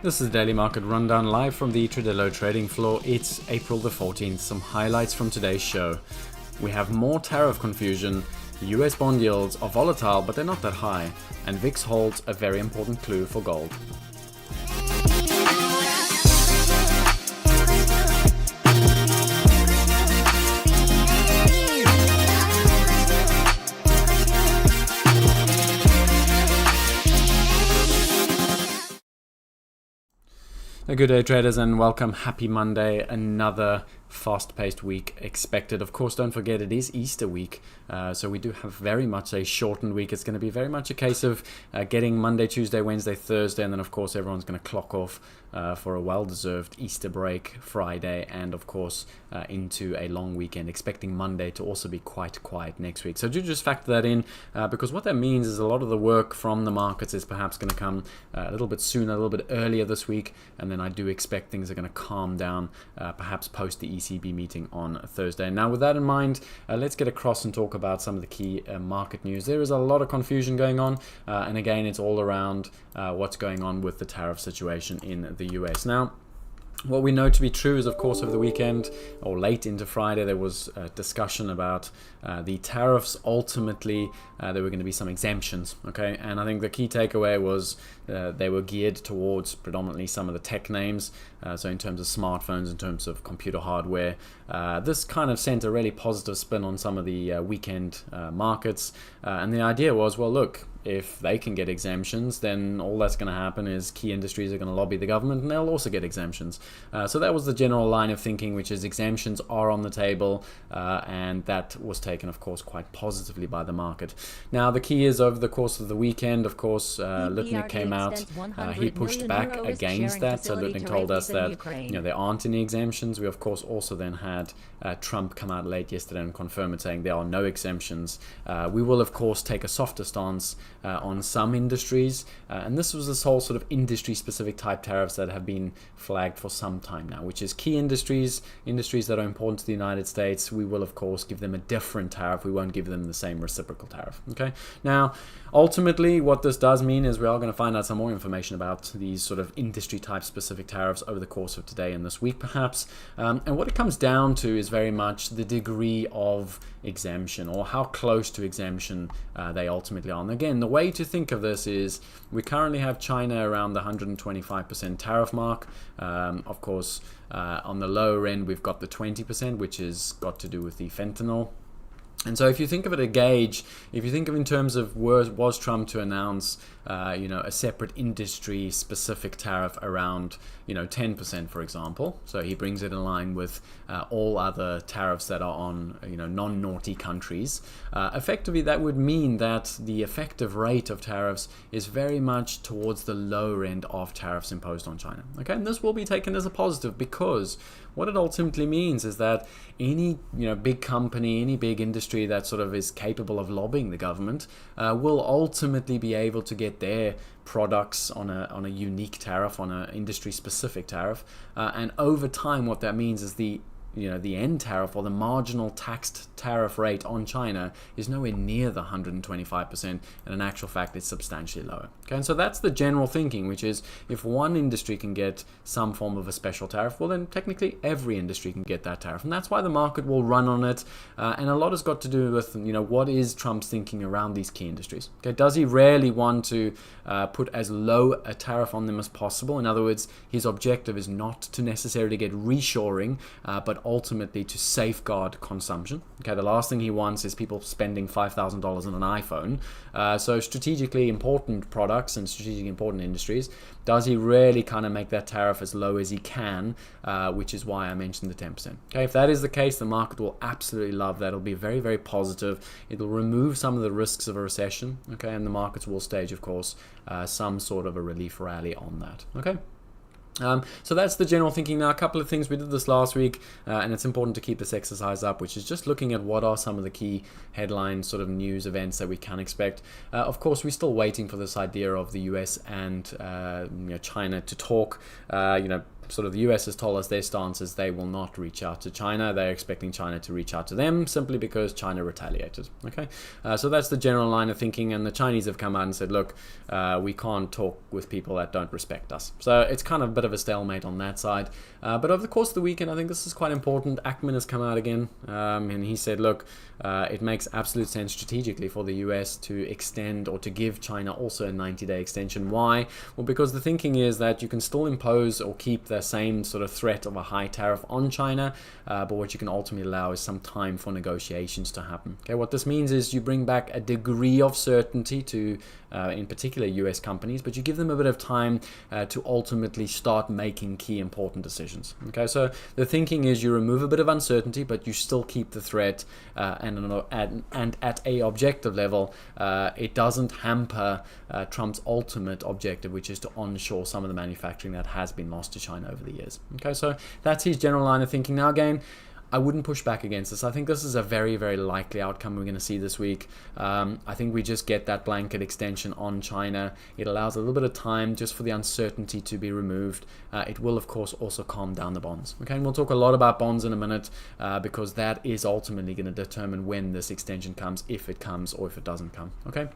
This is the Daily Market Rundown live from the Tradelo trading floor. It's April the 14th. Some highlights from today's show. We have more tariff confusion. The US bond yields are volatile, but they're not that high. And VIX holds a very important clue for gold. A good day, traders, and welcome. Happy Monday. Another fast-paced week expected. Of course, don't forget it is Easter week, so we do have very much a shortened week. It's going to be very much a case of getting Monday, Tuesday, Wednesday, Thursday, and then of course everyone's going to clock off for a well-deserved Easter break Friday, and of course into a long weekend, expecting Monday to also be quite quiet next week. So do just factor that in, because what that means is a lot of the work from the markets is perhaps going to come a little bit sooner, a little bit earlier this week, and then I do expect things are going to calm down perhaps post the ECB meeting on Thursday. Now, with that in mind, let's get across and talk about some of the key market news. There is a lot of confusion going on, and again, it's all around what's going on with the tariff situation in the US. Now, what we know to be true is, of course, over the weekend or late into Friday, there was a discussion about the tariffs. Ultimately, there were going to be some exemptions, okay? And I think the key takeaway was they were geared towards predominantly some of the tech names. So in terms of smartphones, in terms of computer hardware, this kind of sent a really positive spin on some of the weekend markets. And the idea was, well, look, if they can get exemptions, then all that's going to happen is key industries are going to lobby the government and they'll also get exemptions. So that was the general line of thinking, which is exemptions are on the table, and that was taken, of course, quite positively by the market. Now, the key is over the course of the weekend, of course, Lutnick came out, he pushed back against that. So Lutnick told us that there aren't any exemptions. We, of course, also then had Trump come out late yesterday and confirm it, saying there are no exemptions. We will, of course, take a softer stance on some industries, and this was this whole sort of industry-specific type tariffs that have been flagged for some time now, which is key industries that are important to the United States. We will, of course, give them a different tariff. We won't give them the same reciprocal tariff. Okay. Now, ultimately, what this does mean is we are going to find out some more information about these sort of industry-type specific tariffs over the course of today and this week, perhaps. And what it comes down to is very much the degree of exemption, or how close to exemption they ultimately are. And again, the way to think of this is we currently have China around the 125% tariff mark. Of course, on the lower end, we've got the 20%, which has got to do with the fentanyl. And so if you think of it a gauge, if you think of in terms of was Trump to announce, a separate industry-specific tariff around, 10%, for example. So he brings it in line with all other tariffs that are on, non-naughty countries. Effectively, that would mean that the effective rate of tariffs is very much towards the lower end of tariffs imposed on China. Okay, and this will be taken as a positive, because what it ultimately means is that any big company, any big industry that sort of is capable of lobbying the government will ultimately be able to get their products on a unique tariff, on an industry-specific tariff, and over time, what that means is the end tariff, or the marginal taxed tariff rate on China, is nowhere near the 125%, and in actual fact, it's substantially lower. Okay, and so that's the general thinking, which is if one industry can get some form of a special tariff, well, then technically every industry can get that tariff, and that's why the market will run on it. And a lot has got to do with what is Trump's thinking around these key industries. Okay, does he really want to put as low a tariff on them as possible? In other words, his objective is not to necessarily get reshoring, but ultimately to safeguard consumption. Okay, the last thing he wants is people spending $5,000 on an iPhone. So strategically important products and strategically important industries, does he really kind of make that tariff as low as he can, which is why I mentioned the 10%. Okay, if that is the case, the market will absolutely love that. It'll be very, very positive. It'll remove some of the risks of a recession, okay, and the markets will stage, of course, some sort of a relief rally on that. Okay. So that's the general thinking. Now, a couple of things we did this last week, and it's important to keep this exercise up, which is just looking at what are some of the key headline sort of news events that we can expect. Of course, we're still waiting for this idea of the US and China to talk. sort of the US has told us their stance is they will not reach out to China. They're expecting China to reach out to them simply because China retaliated. Okay, so that's the general line of thinking, and the Chinese have come out and said, look, we can't talk with people that don't respect us. So it's kind of a bit of a stalemate on that side. But over the course of the weekend, I think this is quite important. Ackman has come out again, and he said, look, it makes absolute sense strategically for the US to extend or to give China also a 90-day extension. Why? Well, because the thinking is that you can still impose or keep the same sort of threat of a high tariff on China, but what you can ultimately allow is some time for negotiations to happen. Okay, what this means is you bring back a degree of certainty to, in particular, US companies, but you give them a bit of time to ultimately start making key important decisions. Okay, so the thinking is you remove a bit of uncertainty, but you still keep the threat, and at a objective level, it doesn't hamper Trump's ultimate objective, which is to onshore some of the manufacturing that has been lost to China over the years. Okay, so that's his general line of thinking. Now, again, I wouldn't push back against this. I think this is a very, very likely outcome we're going to see this week. I think we just get that blanket extension on China. It allows a little bit of time just for the uncertainty to be removed. It will, of course, also calm down the bonds. Okay, and we'll talk a lot about bonds in a minute because that is ultimately going to determine when this extension comes, if it comes or if it doesn't come. Okay.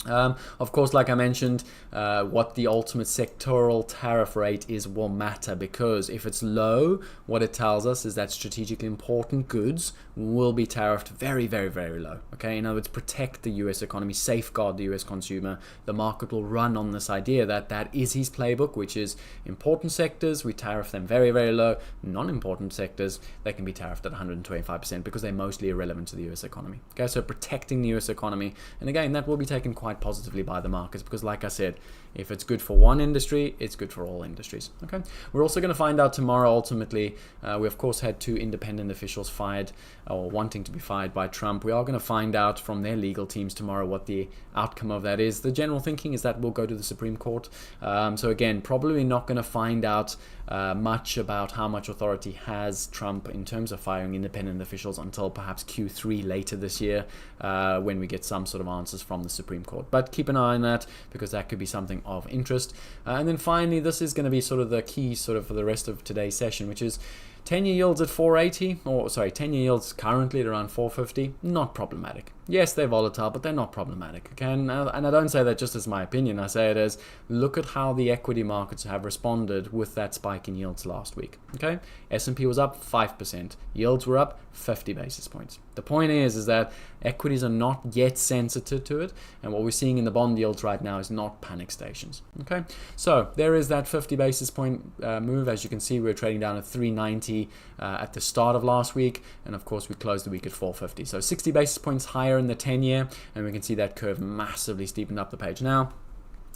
Of course, like I mentioned, what the ultimate sectoral tariff rate is will matter, because if it's low, what it tells us is that strategically important goods will be tariffed very, very, very low. Okay, in other words, protect the US economy, safeguard the US consumer. The market will run on this idea that that is his playbook, which is important sectors, we tariff them very, very low. Non-important sectors, they can be tariffed at 125% because they're mostly irrelevant to the US economy. Okay, so protecting the US economy, and again, that will be taken quite positively by the markets, because like I said, if it's good for one industry, it's good for all industries. Okay, we're also going to find out tomorrow. Ultimately, we of course had 2 independent officials fired or wanting to be fired by Trump. We are going to find out from their legal teams tomorrow what the outcome of that is. The general thinking is that we'll go to the Supreme Court. So again, probably not going to find out much about how much authority has Trump in terms of firing independent officials until perhaps Q3 later this year, when we get some sort of answers from the Supreme Court. But keep an eye on that, because that could be something of interest. And then finally, this is going to be sort of the key sort of for the rest of today's session, which is 10-year yields at 480, or sorry, 10-year yields currently at around 450, not problematic. Yes, they're volatile, but they're not problematic. Okay, and I don't say that just as my opinion. I say it as, look at how the equity markets have responded with that spike in yields last week. Okay, S&P was up 5%, yields were up 50 basis points. The point is that equities are not yet sensitive to it, and what we're seeing in the bond yields right now is not panic stations. Okay, so there is that 50 basis point move. As you can see, we were trading down at 390 at the start of last week, and of course we closed the week at 450. So 60 basis points higher in the 10-year, and we can see that curve massively steepened up the page. Now,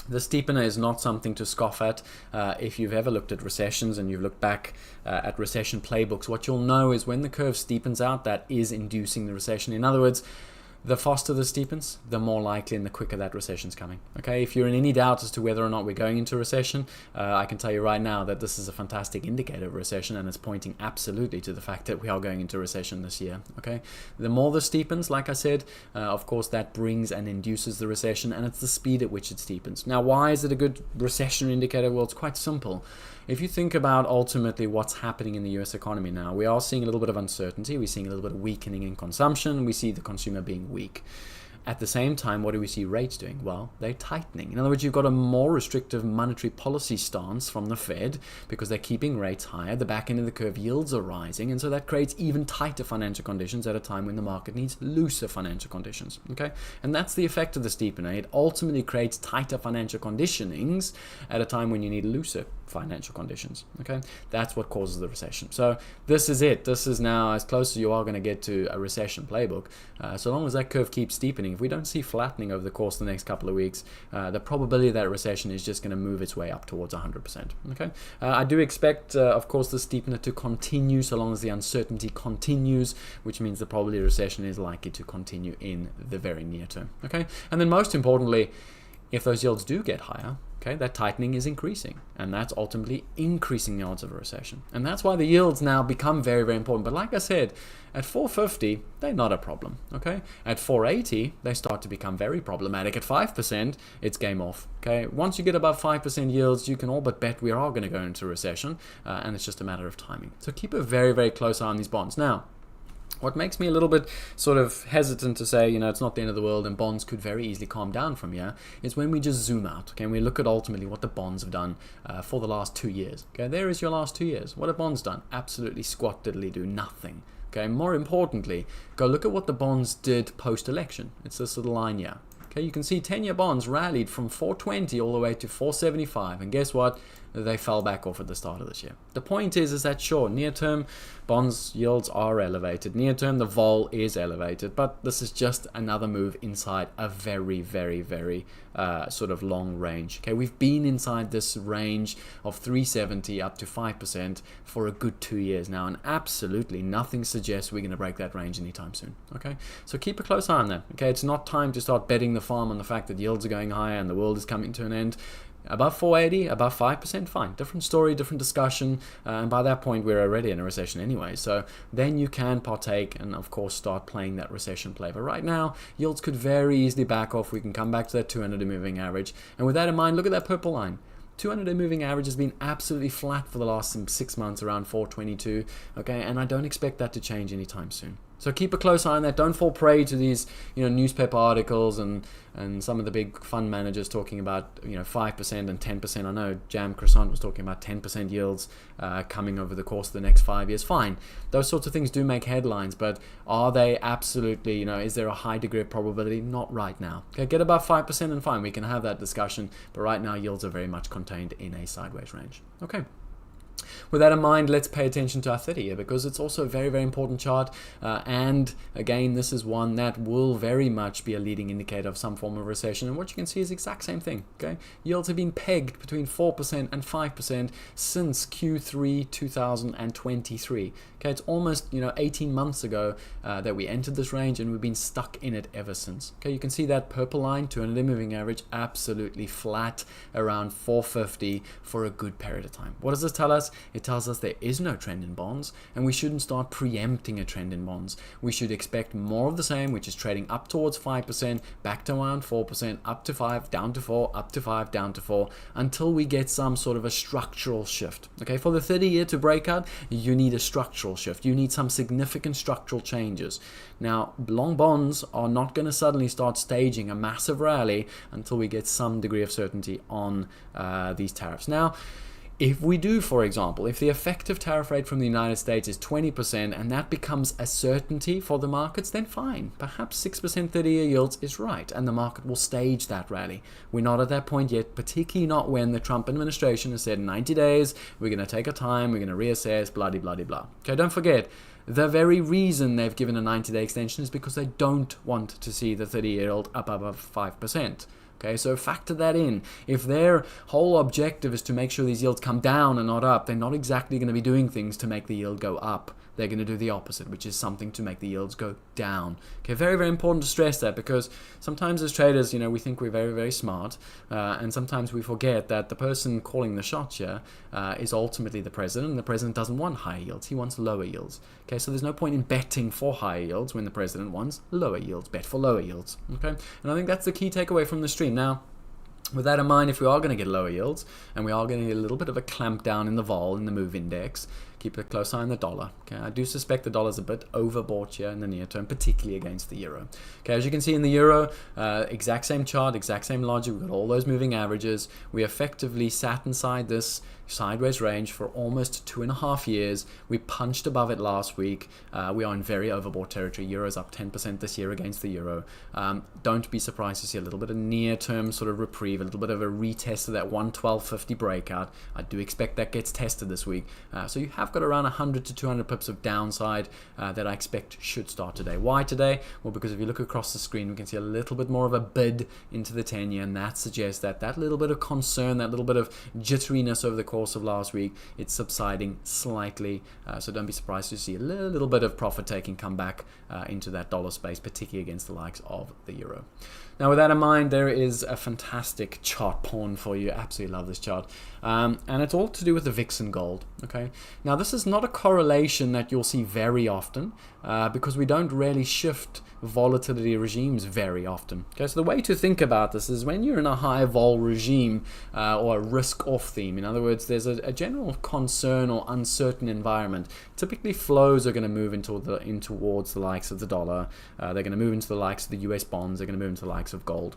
the steepener is not something to scoff at. If you've ever looked at recessions and you've looked back at recession playbooks, what you'll know is when the curve steepens out, that is inducing the recession. In other words, the faster the steepens, the more likely and the quicker that recession's coming. Okay, if you're in any doubt as to whether or not we're going into a recession, I can tell you right now that this is a fantastic indicator of recession, and it's pointing absolutely to the fact that we are going into recession this year. Okay, the more this steepens, like I said, of course that brings and induces the recession, and it's the speed at which it steepens. Now, why is it a good recession indicator? Well, it's quite simple. If you think about ultimately what's happening in the US economy now, we are seeing a little bit of uncertainty. We're seeing a little bit of weakening in consumption. We see the consumer being weak. At the same time, what do we see rates doing? Well, they're tightening. In other words, you've got a more restrictive monetary policy stance from the Fed because they're keeping rates higher. The back end of the curve yields are rising, and so that creates even tighter financial conditions at a time when the market needs looser financial conditions. Okay, and that's the effect of the steepener. It ultimately creates tighter financial conditionings at a time when you need looser financial conditions. Okay, that's what causes the recession. So this is it. This is now as close as you are going to get to a recession playbook. So long as that curve keeps steepening, if we don't see flattening over the course of the next couple of weeks, the probability that recession is just going to move its way up towards 100%. Okay, I do expect, of course, the steepener to continue so long as the uncertainty continues, which means the probability of recession is likely to continue in the very near term. Okay, and then most importantly, if those yields do get higher, Okay, that tightening is increasing, and that's ultimately increasing the odds of a recession. And that's why the yields now become very, very important. But like I said, at 450, they're not a problem. Okay, at 480, they start to become very problematic. At 5%, it's game off. Okay, once you get above 5% yields, you can all but bet we are going to go into recession, and it's just a matter of timing. So keep a very, very close eye on these bonds. Now, what makes me a little bit sort of hesitant to say, it's not the end of the world and bonds could very easily calm down from here, is when we just zoom out, okay, and we look at ultimately what the bonds have done for the last 2 years. Okay, there is your last 2 years. What have bonds done? Absolutely squat diddly do nothing. Okay, more importantly, go look at what the bonds did post-election. It's this little line here. Okay, you can see 10-year bonds rallied from 420 all the way to 475, and guess what? They fell back off at the start of this year. The point is that sure, near-term bonds yields are elevated. Near-term, the vol is elevated, but this is just another move inside a very, very, very sort of long range. Okay, we've been inside this range of 370 up to 5% for a good 2 years now, and absolutely nothing suggests we're going to break that range anytime soon. Okay, so keep a close eye on that. Okay, it's not time to start betting the farm on the fact that yields are going higher and the world is coming to an end. Above 480, above 5%, fine. Different story, different discussion, and by that point we're already in a recession anyway. So then you can partake and of course start playing that recession play. But right now, yields could very easily back off. We can come back to that 200-day moving average. And with that in mind, look at that purple line. 200-day moving average has been absolutely flat for the last 6 months, around 422. Okay, and I don't expect that to change anytime soon. So keep a close eye on that. Don't fall prey to these, newspaper articles and some of the big fund managers talking about, 5% and 10%. I know Jam Croissant was talking about 10% yields coming over the course of the next 5 years. Fine, those sorts of things do make headlines, but are they absolutely, is there a high degree of probability? Not right now. Okay, get above 5% and fine, we can have that discussion. But right now, yields are very much contained in a sideways range. Okay. With that in mind, let's pay attention to our 30-year because it's also a very, very important chart. And again, this is one that will very much be a leading indicator of some form of recession. And what you can see is the exact same thing. Okay, yields have been pegged between 4% and 5% since Q3 2023. Okay, it's almost 18 months ago that we entered this range, and we've been stuck in it ever since. Okay, you can see that purple line, 200-day moving average, absolutely flat around 450 for a good period of time. What does this tell us? It tells us there is no trend in bonds, and we shouldn't start preempting a trend in bonds. We should expect more of the same, which is trading up towards 5%, back to around 4%, up to 5, down to 4, up to 5, down to 4, until we get some sort of a structural shift. Okay, for the 30-year to break out, you need a structural shift. You need some significant structural changes. Now, long bonds are not going to suddenly start staging a massive rally until we get some degree of certainty on these tariffs. Now, if we do, for example, if the effective tariff rate from the United States is 20% and that becomes a certainty for the markets, then fine. Perhaps 6% 30-year yields is right and the market will stage that rally. We're not at that point yet, particularly not when the Trump administration has said 90 days, we're going to take our time, we're going to reassess, blah, blah, blah, blah. Okay, don't forget, the very reason they've given a 90-day extension is because they don't want to see the 30-year yield up above 5%. Okay, so factor that in. If their whole objective is to make sure these yields come down and not up, they're not exactly going to be doing things to make the yield go up. They're going to do the opposite, which is something to make the yields go down. Okay, very, very important to stress that because sometimes as traders, we think we're very, very smart, and sometimes we forget that the person calling the shots here is ultimately the president, and the president doesn't want higher yields. He wants lower yields. Okay, so there's no point in betting for higher yields when the president wants lower yields. Bet for lower yields. Okay, and I think that's the key takeaway from the stream. Now, with that in mind, if we are going to get lower yields and we are going to get a little bit of a clamp down in the vol, in the move index, keep a close eye on the dollar. Okay, I do suspect the dollar's a bit overbought here in the near term, particularly against the euro. Okay, as you can see in the euro, exact same chart, exact same logic. We've got all those moving averages. We effectively sat inside this sideways range for almost 2.5 years. We punched above it last week. We are in very overbought territory. Euro's up 10% this year against the euro. Don't be surprised to see a little bit of near-term sort of reprieve, a little bit of a retest of that 112.50 breakout. I do expect that gets tested this week. So you have got around 100 to 200 pips of downside that I expect should start today. Why today? Well, because if you look across the screen, we can see a little bit more of a bid into the 10-year, and that suggests that that little bit of concern, that little bit of jitteriness over the course of last week, it's subsiding slightly. So don't be surprised to see a little bit of profit taking come back into that dollar space, particularly against the likes of the euro. Now, with that in mind, there is a fantastic chart pawn for you. Absolutely love this chart. And it's all to do with the VIX and gold. Okay. Now, this is not a correlation that you'll see very often because we don't really shift volatility regimes very often. Okay, so the way to think about this is when you're in a high vol regime or a risk off theme. In other words, there's a general concern or uncertain environment. Typically, flows are going to move in towards the likes of the dollar. They're going to move into the likes of the US bonds. They're going to move into the likes of gold.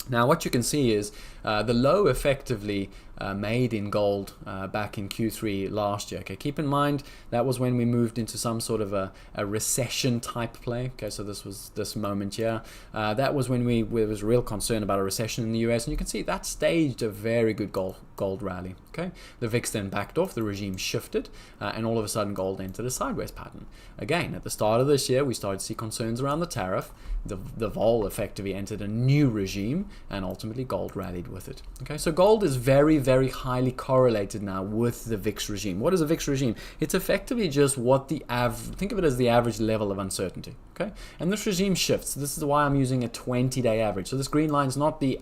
Now, what you can see is the low effectively made in gold back in Q3 last year. Okay, keep in mind that was when we moved into some sort of a recession type play. Okay, so this was this moment here. That was when there was real concern about a recession in the US, and you can see that staged a very good gold rally. Okay, the VIX then backed off, the regime shifted, and all of a sudden gold entered a sideways pattern. Again, at the start of this year, we started to see concerns around the tariff. The vol effectively entered a new regime, and ultimately gold rallied with it. Okay, so gold is very, very highly correlated now with the VIX regime. What is a VIX regime? It's effectively just what think of it as the average level of uncertainty. Okay, and this regime shifts. This is why I'm using a 20-day average. So this green line is not the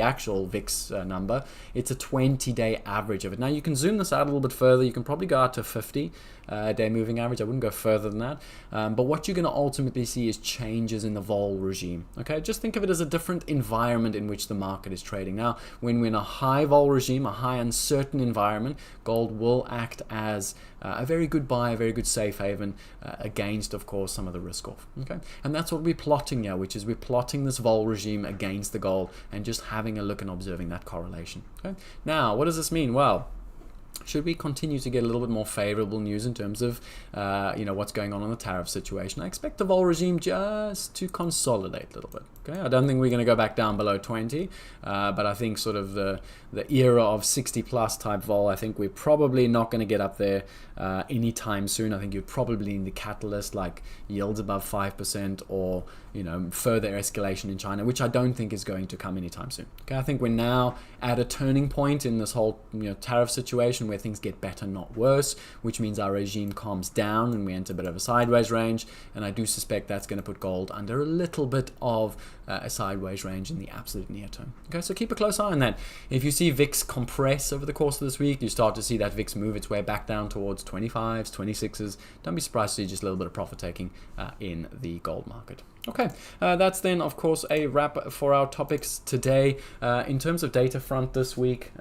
actual VIX number. It's a 20-day average of it. Now you can zoom this out a little bit further. You can probably go out to 50-day moving average. I wouldn't go further than that. But what you're going to ultimately see is changes in the vol regime. Okay, just think of it as a different environment in which the market is trading. Now, when we're in a high vol regime, a high uncertain environment, gold will act as a very good buy, a very good safe haven against, of course, some of the risk off. Okay, and that's what we're plotting here, which is we're plotting this vol regime against the gold and just having a look and observing that correlation. Okay, now what does this mean? Well, should we continue to get a little bit more favorable news in terms of what's going on in the tariff situation, I expect the vol regime just to consolidate a little bit. Okay, I don't think we're going to go back down below 20, but I think sort of the era of 60 plus type vol, I think we're probably not going to get up there anytime soon. I think you'd probably need the catalyst like yields above 5% or further escalation in China, which I don't think is going to come anytime soon. Okay, I think we're now at a turning point in this whole tariff situation where things get better, not worse, which means our regime calms down and we enter a bit of a sideways range. And I do suspect that's going to put gold under a little bit of a sideways range in the absolute near term. Okay, so keep a close eye on that. If you see VIX compress over the course of this week, you start to see that VIX move its way back down towards 25s, 26s. Don't be surprised to see just a little bit of profit taking in the gold market. Okay, that's then, of course, a wrap for our topics today. In terms of data front this week,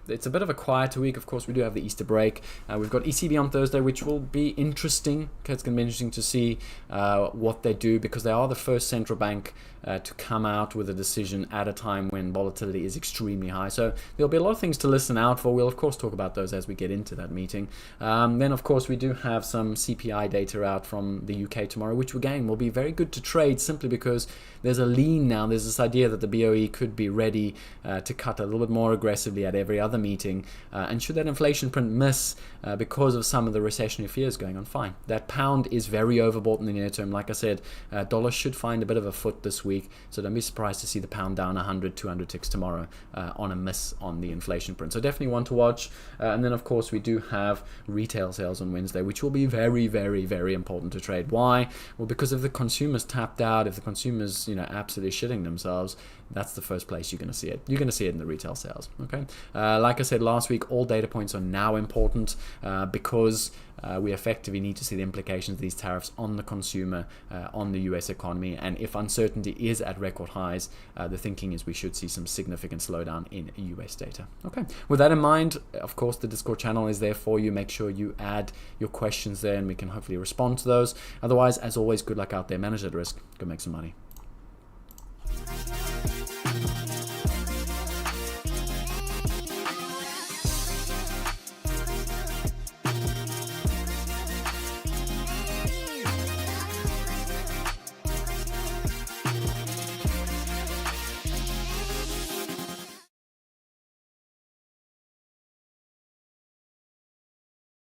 it's a bit of a quieter week. Of course, we do have the Easter break. We've got ECB on Thursday, which will be interesting. Okay, it's going to be interesting to see what they do because they are the first central bank to come out with a decision at a time when volatility is extremely high. So there'll be a lot of things to listen out for. We'll, of course, talk about those as we get into that meeting. Then, of course, we do have some CPI data out from the UK tomorrow, which, again, will be very good to trade simply because there's a lean now. There's this idea that the BOE could be ready to cut a little bit more aggressively at every other meeting. And should that inflation print miss because of some of the recessionary fears going on, fine. That pound is very overbought in the near term. Like I said, dollar should find a bit of a foot this week. So don't be surprised to see the pound down 100, 200 ticks tomorrow on a miss on the inflation print. So definitely one to watch. And then, of course, we do have retail sales on Wednesday, which will be very, very, very important to trade. Why? Well, because if the consumers tapped out, if the consumers, absolutely shitting themselves, that's the first place you're going to see it. You're going to see it in the retail sales. Okay. Like I said last week, all data points are now important because we effectively need to see the implications of these tariffs on the consumer, on the US economy. And if uncertainty is at record highs, the thinking is we should see some significant slowdown in US data. Okay. With that in mind, of course, the Discord channel is there for you. Make sure you add your questions there and we can hopefully respond to those. Otherwise, as always, good luck out there. Manage that risk. Go make some money.